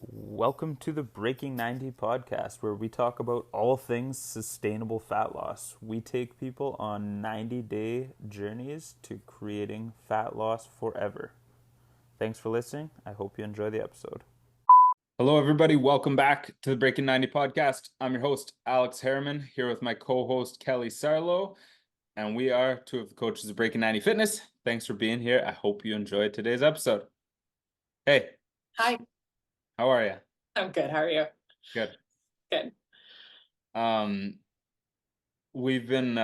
Welcome to the Breaking 90 podcast, where we talk about all things sustainable fat loss. We take people on 90-day journeys to creating fat loss forever. Thanks for listening. I hope you enjoy the episode. Hello, everybody. Welcome back to the Breaking 90 podcast. I'm your host, Alex Harriman, here with my co-host, Kelly Sarlo, and we are two of the coaches of Breaking 90 Fitness. Thanks for being here. I hope you enjoyed today's episode. Hey. Hi. How are you? I'm good. How are you? Good. Good. We've been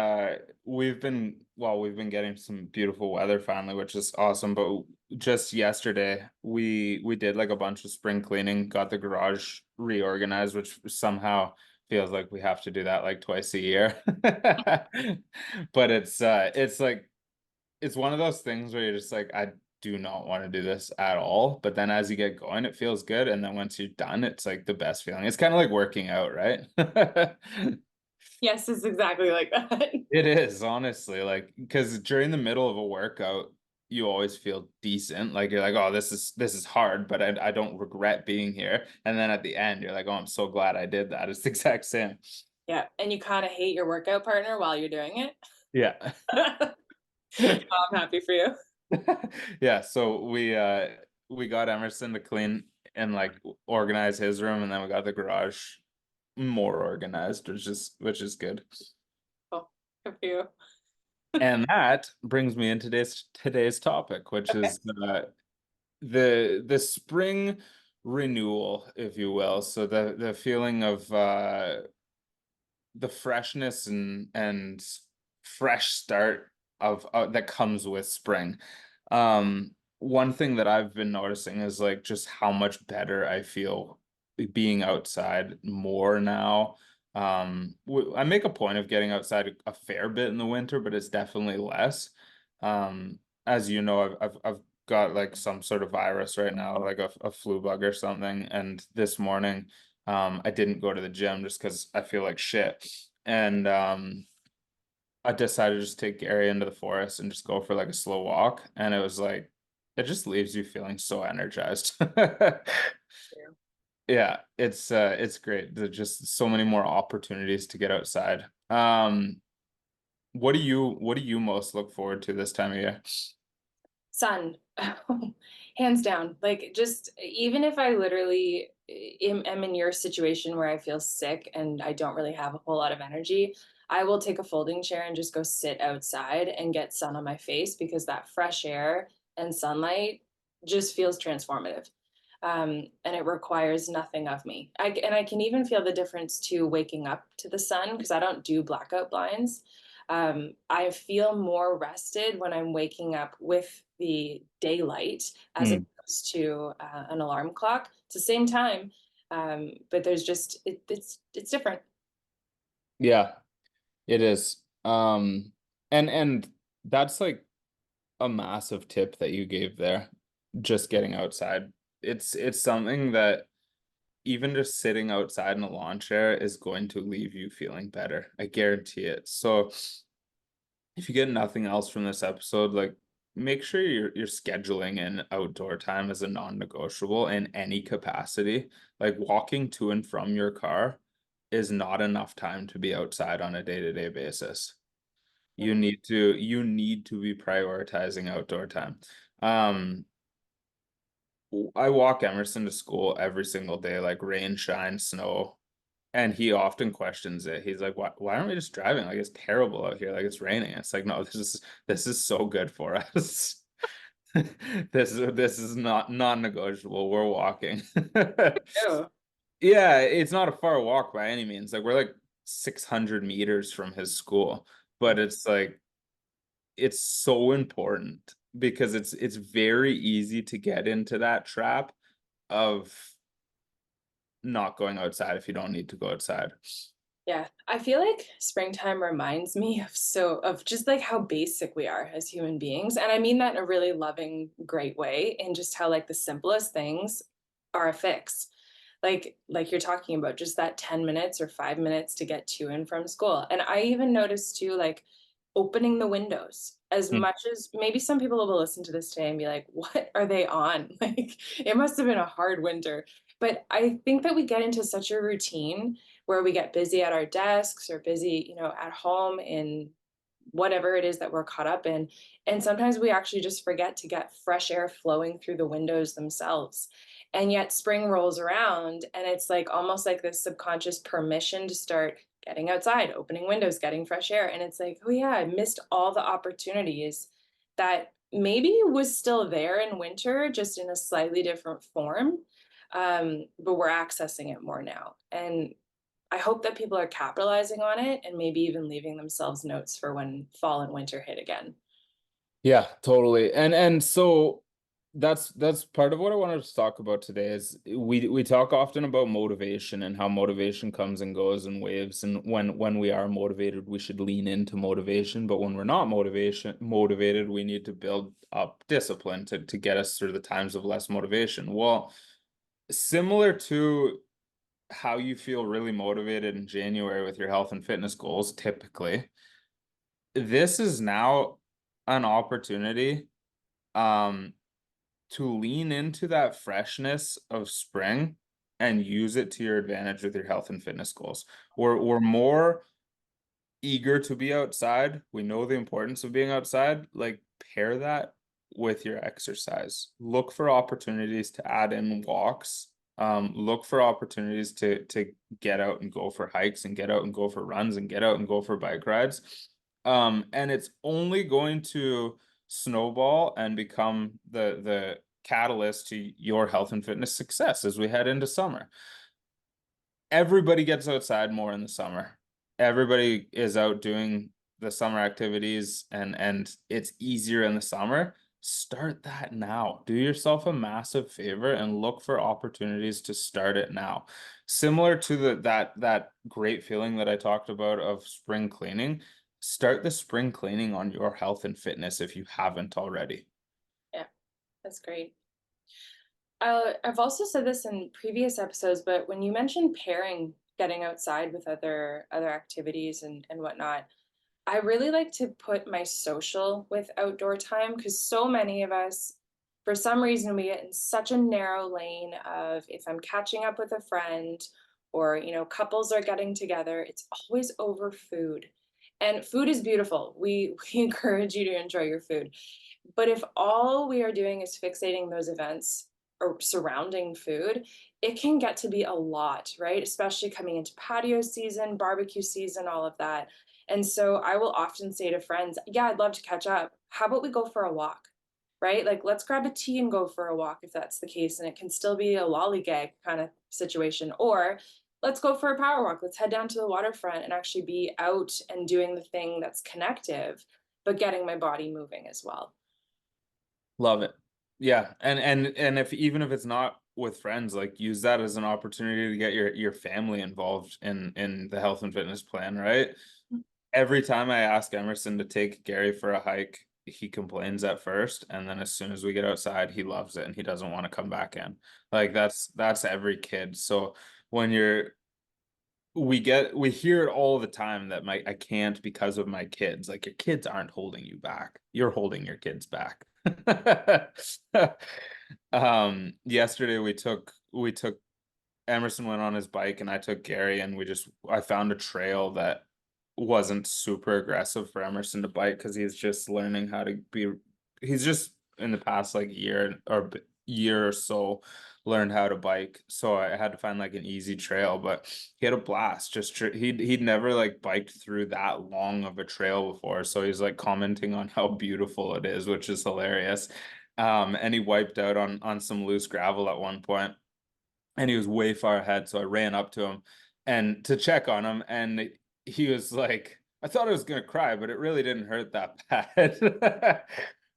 getting some beautiful weather finally, which is awesome. But just yesterday, we did like a bunch of spring cleaning, got the garage reorganized, which somehow feels like we have to do that like twice a year. But it's one of those things where you're just like, I do not want to do this at all. But then as you get going, it feels good. And then once you're done, it's like the best feeling. It's kind of like working out, right? Yes, it's exactly like that. It is, honestly, like, because during the middle of a workout, you always feel decent. Like you're like, oh, this is hard, but I don't regret being here. And then at the end, you're like, oh, I'm so glad I did that. It's the exact same. Yeah. And you kind of hate your workout partner while you're doing it. Yeah. I'm happy for you. Yeah, so we got Emerson to clean and like organize his room, and then we got the garage more organized, which is good. Oh, good for you. And that brings me into today's topic, which is the spring renewal, if you will. So the feeling of the freshness and fresh start of that comes with spring. One thing that I've been noticing is like just how much better I feel being outside more now. I make a point of getting outside a fair bit in the winter, but it's definitely less. As you know, I've got like some sort of virus right now, like a flu bug or something. And this morning, I didn't go to the gym just because I feel like shit. And I decided to just take Gary into the forest and just go for like a slow walk. And it was like, it just leaves you feeling so energized. Yeah, it's great. There's just so many more opportunities to get outside. What do you most look forward to this time of year? Sun. Hands down. Like, just even if I literally am in your situation where I feel sick and I don't really have a whole lot of energy, I will take a folding chair and just go sit outside and get sun on my face, because that fresh air and sunlight just feels transformative. And it requires nothing of me. And I can even feel the difference to waking up to the sun, because I don't do blackout blinds. I feel more rested when I'm waking up with the daylight as opposed to an alarm clock. It's the same time, but there's just it's different. Yeah, it is. And that's like a massive tip that you gave there. Just getting outside. It's something that even just sitting outside in a lawn chair is going to leave you feeling better. I guarantee it. So if you get nothing else from this episode, like make sure you're scheduling in outdoor time as a non-negotiable in any capacity. Like walking to and from your car is not enough time to be outside on a day-to-day basis. You need to be prioritizing outdoor time. I walk Emerson to school every single day, like rain, shine, snow. And he often questions it. He's like, why aren't we just driving? Like, it's terrible out here. Like, it's raining. It's like, no, this is so good for us. This is not non-negotiable. We're walking. Oh, Yeah, it's not a far walk by any means. Like, we're like 600 meters from his school, but it's like, it's so important because it's very easy to get into that trap of not going outside if you don't need to go outside. yeah. I feel like springtime reminds me of just like how basic we are as human beings. And I mean that in a really loving, great way, and just how like the simplest things are a fix. like you're talking about, just that 10 minutes or 5 minutes to get to and from school. And I even noticed too, like opening the windows. As Mm. much as maybe some people will listen to this today and be like, what are they on? Like, it must have been a hard winter. But I think that we get into such a routine where we get busy at our desks or busy, at home in whatever it is that we're caught up in. And sometimes we actually just forget to get fresh air flowing through the windows themselves. And yet spring rolls around and it's like almost like this subconscious permission to start getting outside, opening windows, getting fresh air. And it's like, oh yeah, I missed all the opportunities that maybe was still there in winter, just in a slightly different form. But we're accessing it more now. And I hope that people are capitalizing on it and maybe even leaving themselves notes for when fall and winter hit again. Yeah, totally. And so that's part of what I wanted to talk about today is we talk often about motivation and how motivation comes and goes in waves, and when we are motivated, we should lean into motivation, but when we're not motivated, we need to build up discipline to get us through the times of less motivation. Well, similar to how you feel really motivated in January with your health and fitness goals, typically, this is now an opportunity um to lean into that freshness of spring and use it to your advantage with your health and fitness goals. We're more eager to be outside. We know the importance of being outside. Like, pair that with your exercise. Look for opportunities to add in walks. Look for opportunities to get out and go for hikes and get out and go for runs and get out and go for bike rides. And it's only going to snowball and become the catalyst to your health and fitness success as we head into summer. Everybody gets outside more in the summer. Everybody is out doing the summer activities, and it's easier in the summer. Start that now. Do yourself a massive favor and look for opportunities to start it now. Similar to that great feeling that I talked about of spring cleaning, start the spring cleaning on your health and fitness if you haven't already. Yeah, that's great. I've also said this in previous episodes, but when you mentioned pairing getting outside with other activities and whatnot, I really like to put my social with outdoor time because so many of us, for some reason, we get in such a narrow lane of if I'm catching up with a friend or, couples are getting together, it's always over food. And food is beautiful. We encourage you to enjoy your food. But if all we are doing is fixating those events or surrounding food, it can get to be a lot, right? Especially coming into patio season, barbecue season, all of that. And so I will often say to friends, yeah, I'd love to catch up. How about we go for a walk? Right? Like, let's grab a tea and go for a walk if that's the case. And it can still be a lollygag kind of situation. Or let's go for a power walk. Let's head down to the waterfront and actually be out and doing the thing that's connective, but getting my body moving as well. Love it. Yeah, and if even if it's not with friends, like, use that as an opportunity to get your family involved in the health and fitness plan, right? Every time I ask Emerson to take Gary for a hike, he complains at first, and then as soon as we get outside, he loves it and he doesn't want to come back in. Like, that's every kid. So when we hear it all the time that my I can't because of my kids. Like, your kids aren't holding you back. You're holding your kids back. Yesterday we took Emerson went on his bike and I took Gary, and I found a trail that wasn't super aggressive for Emerson to bike because he's just in the past like year or so learned how to bike. So I had to find like an easy trail, but he had a blast. He'd never like biked through that long of a trail before. So he's like commenting on how beautiful it is, which is hilarious. And he wiped out on some loose gravel at one point, and he was way far ahead. So I ran up to him and to check on him, and he was like, I thought I was gonna cry, but it really didn't hurt that bad.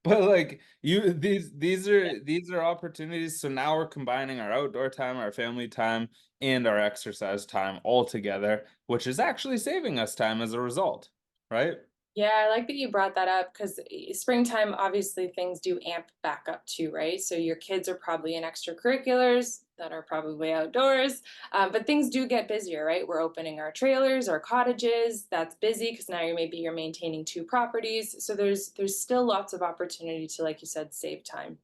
But like, these are opportunities. So now we're combining our outdoor time, our family time, and our exercise time all together, which is actually saving us time as a result, right? Yeah, I like that you brought that up because springtime, obviously, things do amp back up too, right? So your kids are probably in extracurriculars. that are probably outdoors. But things do get busier, right? We're opening our trailers, our cottages. That's busy because now you're maintaining two properties. So there's still lots of opportunity to, like you said, save time.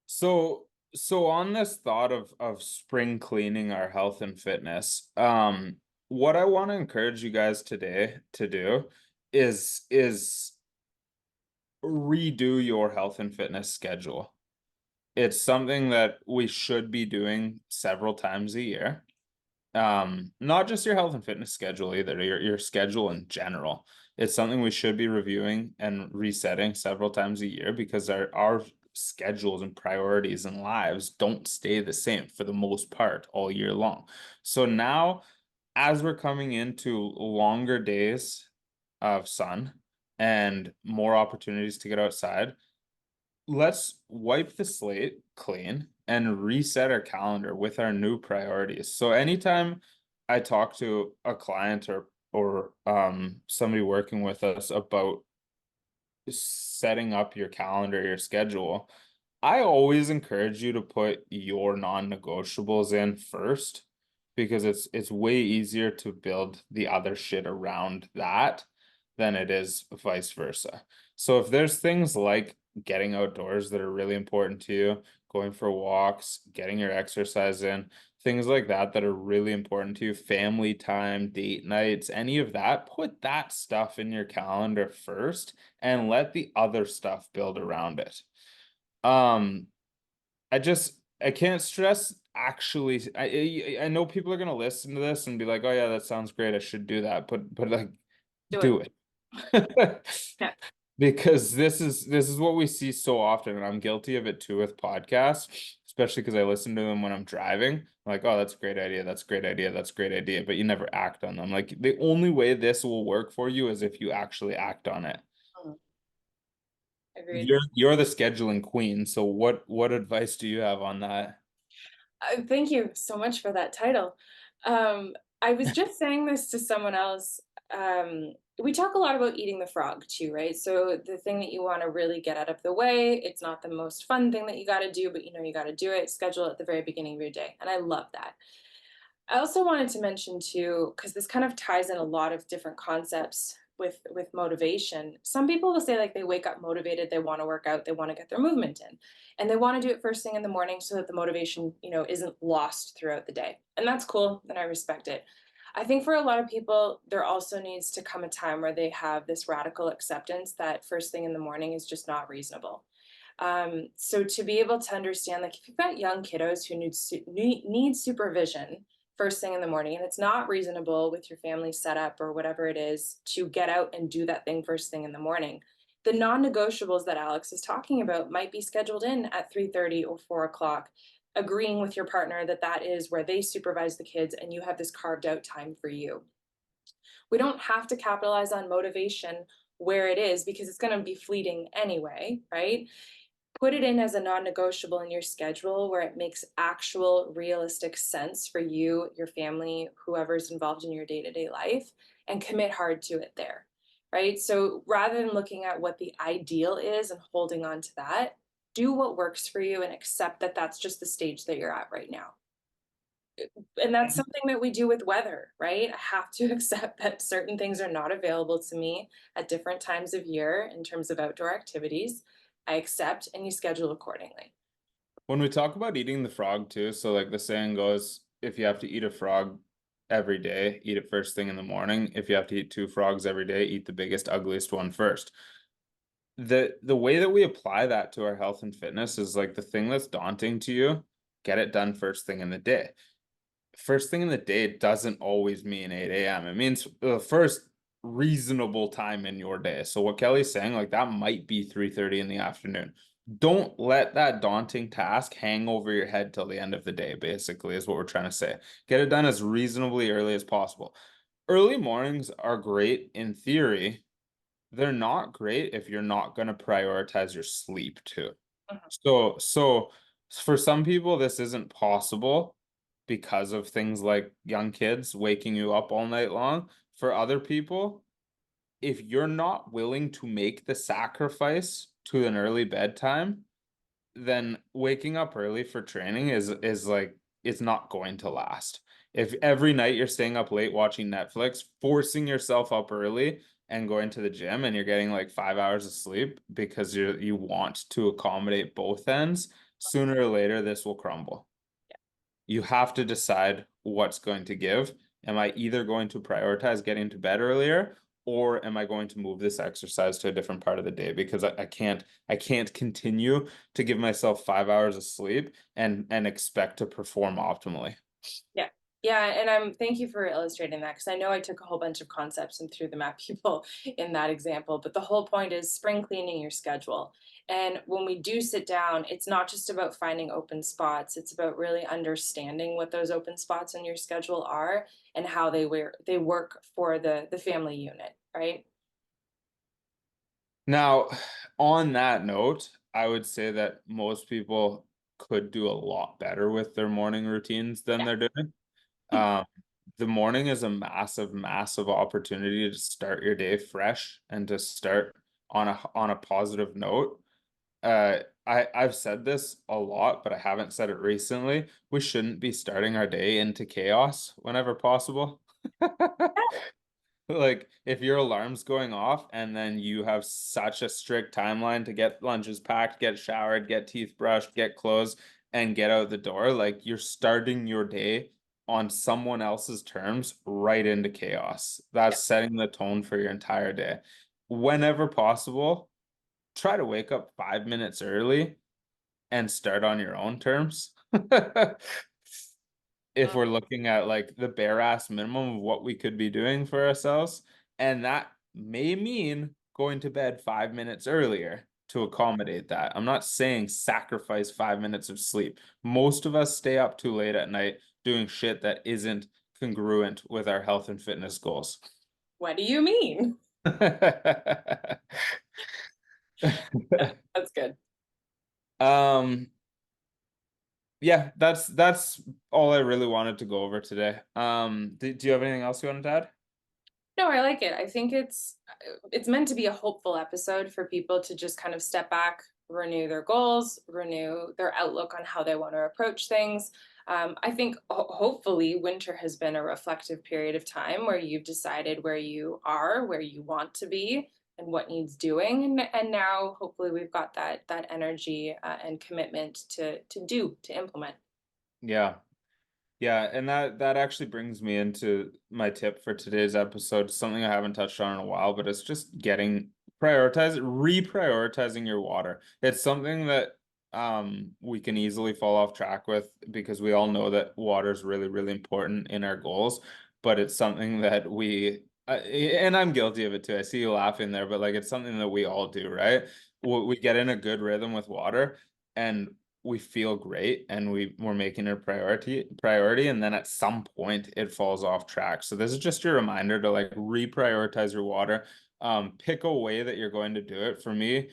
So so on this thought of spring cleaning our health and fitness, what I want to encourage you guys today to do is redo your health and fitness schedule. It's something that we should be doing several times a year. Not just your health and fitness schedule either, your schedule in general. It's something we should be reviewing and resetting several times a year because our schedules and priorities and lives don't stay the same for the most part all year long. So now, as we're coming into longer days of sun and more opportunities to get outside, let's wipe the slate clean and reset our calendar with our new priorities. So anytime I talk to a client or somebody working with us about setting up your calendar, your schedule, I always encourage you to put your non-negotiables in first because it's way easier to build the other shit around that than it is vice versa. So if there's things like getting outdoors that are really important to you, going for walks, getting your exercise in, things like that that are really important to you, family time, date nights, any of that, put that stuff in your calendar first and let the other stuff build around it. Um, I can't stress actually I know people are gonna listen to this and be like, oh yeah, that sounds great. I should do that. But like Do it. do it. Yeah. Because this is what we see so often, and I'm guilty of it too with podcasts, especially because I listen to them when I'm driving. I'm like, oh, that's a great idea, that's a great idea, that's a great idea, but you never act on them. Like the only way this will work for you is if you actually act on it. Mm, agreed. You're the scheduling queen, so what advice do you have on that? Thank you so much for that title. I was just saying this to someone else. We talk a lot about eating the frog too, right? So the thing that you want to really get out of the way, it's not the most fun thing that you got to do, but you know you got to do it. Schedule it at the very beginning of your day, and I love that. I also wanted to mention too, because this kind of ties in a lot of different concepts with motivation. Some people will say like they wake up motivated, they want to work out, they want to get their movement in, and they want to do it first thing in the morning so that the motivation, isn't lost throughout the day. And that's cool, and I respect it. I think for a lot of people, there also needs to come a time where they have this radical acceptance that first thing in the morning is just not reasonable. So to be able to understand, like if you've got young kiddos who need supervision first thing in the morning, and it's not reasonable with your family setup or whatever it is to get out and do that thing first thing in the morning. The non-negotiables that Alex is talking about might be scheduled in at 3:30 or 4 o'clock, agreeing with your partner that that is where they supervise the kids and you have this carved out time for you. We don't have to capitalize on motivation where it is because it's going to be fleeting anyway, right? Put it in as a non-negotiable in your schedule where it makes actual realistic sense for you, your family, whoever's involved in your day-to-day life, and commit hard to it there, right? So rather than looking at what the ideal is and holding on to that, do what works for you and accept that that's just the stage that you're at right now. And that's something that we do with weather, right? I have to accept that certain things are not available to me at different times of year in terms of outdoor activities. I accept and you schedule accordingly. When we talk about eating the frog too, so like the saying goes, if you have to eat a frog every day, eat it first thing in the morning. If you have to eat two frogs every day, eat the biggest, ugliest one first. The way that we apply that to our health and fitness is like the thing that's daunting to you, get it done first thing in the day. First thing in the day doesn't always mean 8 a.m. It means the first reasonable time in your day. So what Kelly's saying, like that might be 3:30 in the afternoon. Don't let that daunting task hang over your head till the end of the day, basically, is what we're trying to say. Get it done as reasonably early as possible. Early mornings are great in theory. They're not great if you're not going to prioritize your sleep too. Mhm. So for some people, this isn't possible because of things like young kids waking you up all night long. For other people, if you're not willing to make the sacrifice to an early bedtime, then waking up early for training is like it's not going to last. If every night you're staying up late watching Netflix, forcing yourself up early and going to the gym and you're getting like 5 hours of sleep because you want to accommodate both ends, sooner or later this will crumble. You have to decide what's going to give. Am I either going to prioritize getting to bed earlier, or am I going to move this exercise to a different part of the day? Because I can't continue to give myself 5 hours of sleep and expect to perform optimally. Yeah. Yeah, and thank you for illustrating that, because I know I took a whole bunch of concepts and threw them at people in that example, but the whole point is spring cleaning your schedule. And when we do sit down, it's not just about finding open spots, it's about really understanding what those open spots in your schedule are and how they work for the family unit, right? Now, on that note, I would say that most people could do a lot better with their morning routines than Yeah. they're doing. Um, the morning is a massive, massive opportunity to start your day fresh and to start on a positive note. I've said this a lot, but I haven't said it recently. We shouldn't be starting our day into chaos whenever possible. Like if your alarm's going off and then you have such a strict timeline to get lunches packed, get showered, get teeth brushed, get clothes, and get out the door, like you're starting your day on someone else's terms right into chaos. Yeah. That's setting the tone for your entire day. Whenever possible, try to wake up 5 minutes early and start on your own terms. If Mm. we're looking at like the bare ass minimum of what we could be doing for ourselves. And that may mean going to bed 5 minutes earlier to accommodate that. I'm not saying sacrifice 5 minutes of sleep. Most of us stay up too late at night doing shit that isn't congruent with our health and fitness goals. What do you mean? That's good. um yeah, that's all I really wanted to go over today. Do you have anything else you wanted to add? No, I like it. I think it's meant to be a hopeful episode for people to just kind of step back, renew their goals, renew their outlook on how they want to approach things. I think hopefully winter has been a reflective period of time where you've decided where you are, where you want to be, and what needs doing, and now hopefully we've got that energy and commitment to implement. Yeah. Yeah, and that actually brings me into my tip for today's episode, something I haven't touched on in a while, but it's just reprioritizing your water. It's something that we can easily fall off track with because we all know that water is really, really important in our goals, but it's something that and I'm guilty of it too. I see you laughing there, but like it's something that we all do, right? We get in a good rhythm with water and we feel great and we're making it a priority, and then at some point it falls off track. So this is just your reminder to like reprioritize your water. Pick a way that you're going to do it. For me,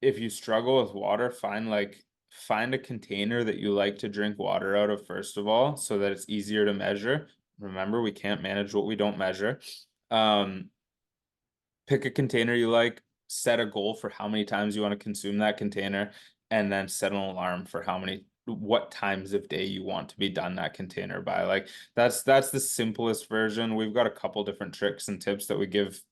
if you struggle with water, find a container that you like to drink water out of first of all, so that it's easier to measure. Remember, we can't manage what we don't measure. um Pick a container you like, set a goal for how many times you want to consume that container, and then set an alarm for what times of day you want to be done that container by. Like that's the simplest version. We've got a couple different tricks and tips that we give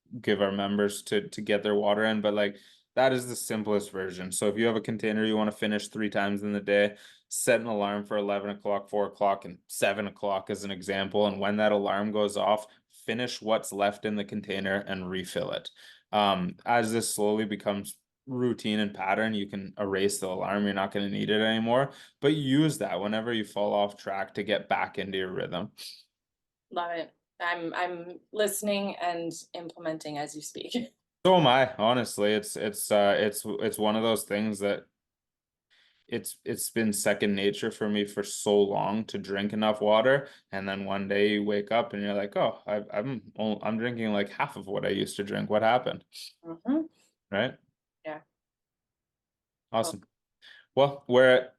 our members to get their water in, but like that is the simplest version. So if you have a container you want to finish 3 times in the day, set an alarm for 11 o'clock, 4 o'clock, and 7 o'clock as an example. And when that alarm goes off, finish what's left in the container and refill it. As this slowly becomes routine and pattern, you can erase the alarm. You're not going to need it anymore, but use that whenever you fall off track to get back into your rhythm. Love it. I'm listening and implementing as you speak. So am I, honestly. It's one of those things that it's been second nature for me for so long to drink enough water, and then one day you wake up and you're like, oh, I'm drinking like half of what I used to drink. What happened? Mhm. Right? Yeah. Well, Awesome. Well,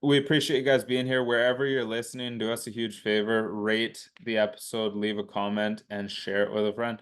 we appreciate you guys being here. Wherever you're listening, do us a huge favor, rate the episode, leave a comment, and share it with a friend.